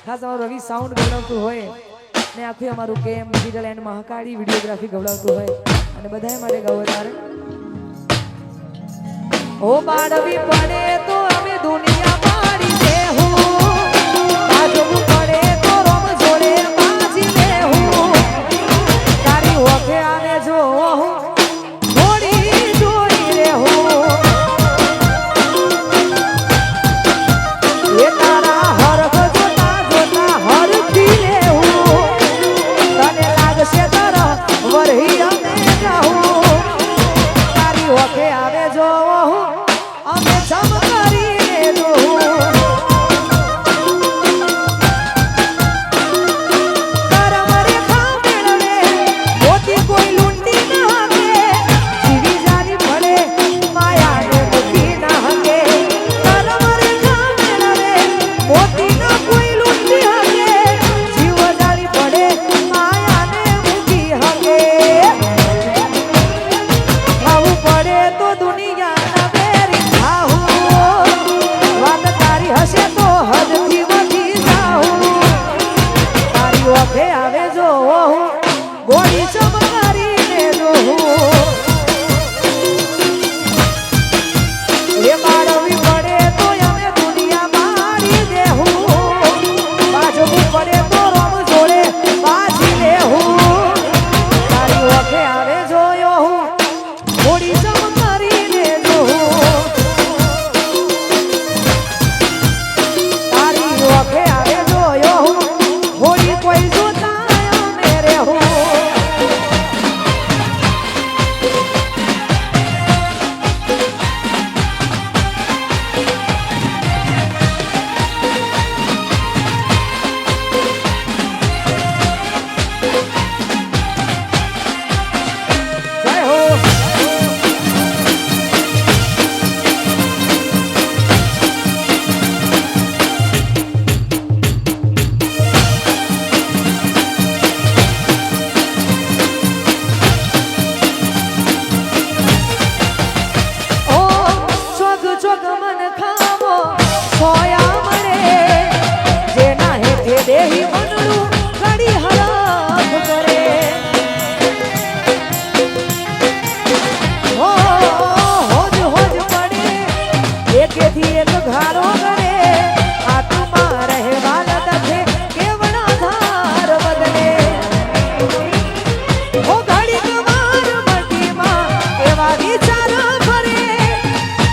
ખાસ અમારું રવિ સાઉન્ડ ગવડાવતું હોય ને આખું અમારું કેમ ડિજિટલ એન્ડ મહાકાળી વિડીયોગ્રાફી ગવડાવતું હોય અને બધાય માટે ગાવો તારે ઓ બાળવી પડે તો અમે દુનિયા પાડી દેહું બાજવું પડે તો રોમ જોડે બાજી લેહું તારી ઓખે આને જો થોડી જોઈ રેહું એ તારા હરખ જોતા જોતા હરખી લેહું તને લાગશે તરહ વરહી અમે જાહું તારી ઓખે આવે જો અમે જમ કરીને જોહું તારા મરે ખા મેળવે મોતી કોઈ લૂંટી ના હકે જીવી જાની ભલે માયાને મૂકી ના હકે તારા મરે ખા મેળવે મોતી ના કોઈ લૂંટી હકે જીવ જાની ભલે માયાને મૂકી હકે ખાવું પડે તો દુનિયાના બેરી ખાવું વાત તારી હશે તો હદથી વધી જાઉં તારી ઓખે આવે જો ગોળી ચમકારીને જોઉં એ બાળવી પડે તો અમે દુનિયા મારી દેહું બાજવું પડે તો રોમ જોડે બાજી લેહું તારી ઓખે આવે જોયો ગોળી ચમકારીને જોઉં તારી ઓખે આવે જોયો ગોળી કોઈ જોતા અમે રહેવું જય હો ઓ ચોગ ચોગ મન ખાવો સોયા મરે જેના હેઠે દેહી મનડું ઘડી હરખ કરે હો હોજ હોજ પડે એકેથી એક ઘારો કરે આત્મા રહેવા લખે કેવડા ધાર બદલે ઓ ઘડી કવાર મટીમાં એવા વિચાર ફરે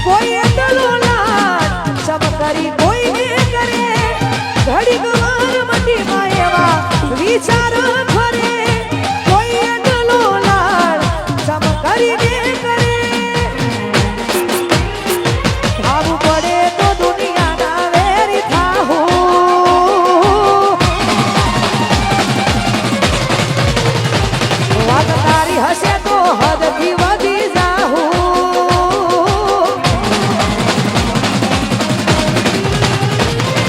કોઈ એટલો લાડ ચમકરી કોઈને કરે ઘડી કવાર મટીમાં એવા વિચાર ફરે કોઈ એટલો લાડ ચમકરીને કરે ખાવું પડે તો દુનિયાના વેરી થાહું વાત તારી હશે તો હદથી વધી જાહું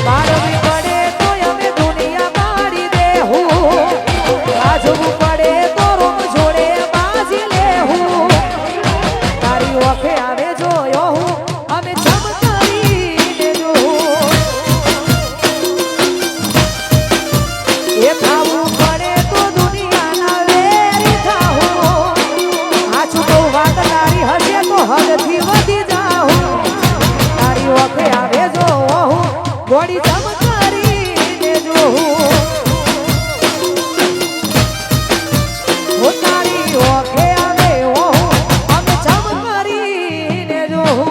બાળવી પડે તો અમે દુનિયા મારી દેહું બાજવું પડે તો રોમ જોડે બાજી લેહું તારી ઓખે આવે જોયો હું અમે ચમકારીને જોઉં એ ખાવું પડે તો દુનિયાના વેરી થાહું આછું તો વાત તારી હશે તો હદથી વધી જાહું તારી ઓખે આવે જોઉં ગોળી ચમકારીને જોઉં ઓ તારી ઓખે આવે અમે ચમકારીને જોઉં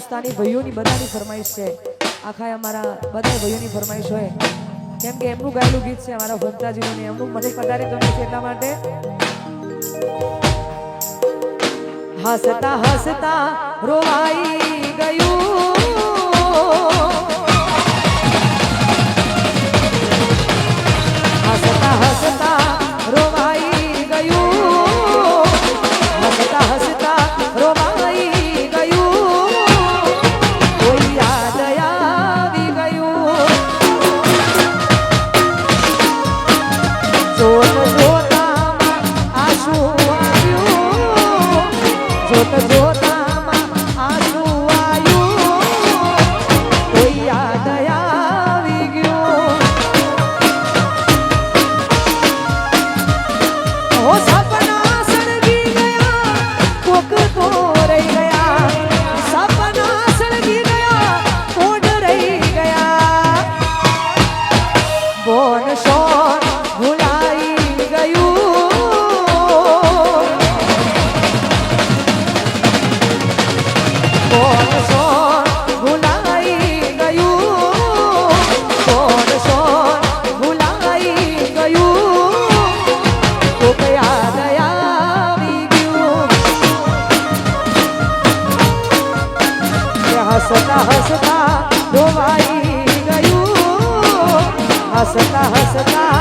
સ્થાની ભાઈઓની બધાની ફરમાઈશ છે, આખા અમારા બધા ભાઈઓની ફરમાઈશ હોય, કેમ કે એમનું ગાયેલું ગીત છે અમારા ભક્તાજીનું, એમનું મને વધારે ગમે છે એટલા માટે. હસતા હસતા રોવાઈ ગયું, હસતા હસતા રોવાઈ ગયું, હસતા હસતા રોવાઈ ગયું, કોઈ યાદ આવી ગયું. જોત જોતામાં આંસુ આવ્યું, જોત જોતામાં આંસુ આવ્યું, કોઈ યાદ આવી ગયું. ઓ સપના સળગી ગયા, કોક તો રહી ગયા, સપના સળગી ગયા, કોણ રહી ગયા. બોન શોન ભૂલાઈ ગયું, બોન શોન ભૂલાઈ ગયું, બોન શોન ભૂલાઈ ગયું, કોક યાદ આવી ગયું. હસતા હસતા રોવાઈ ગયું, હસતા હસતા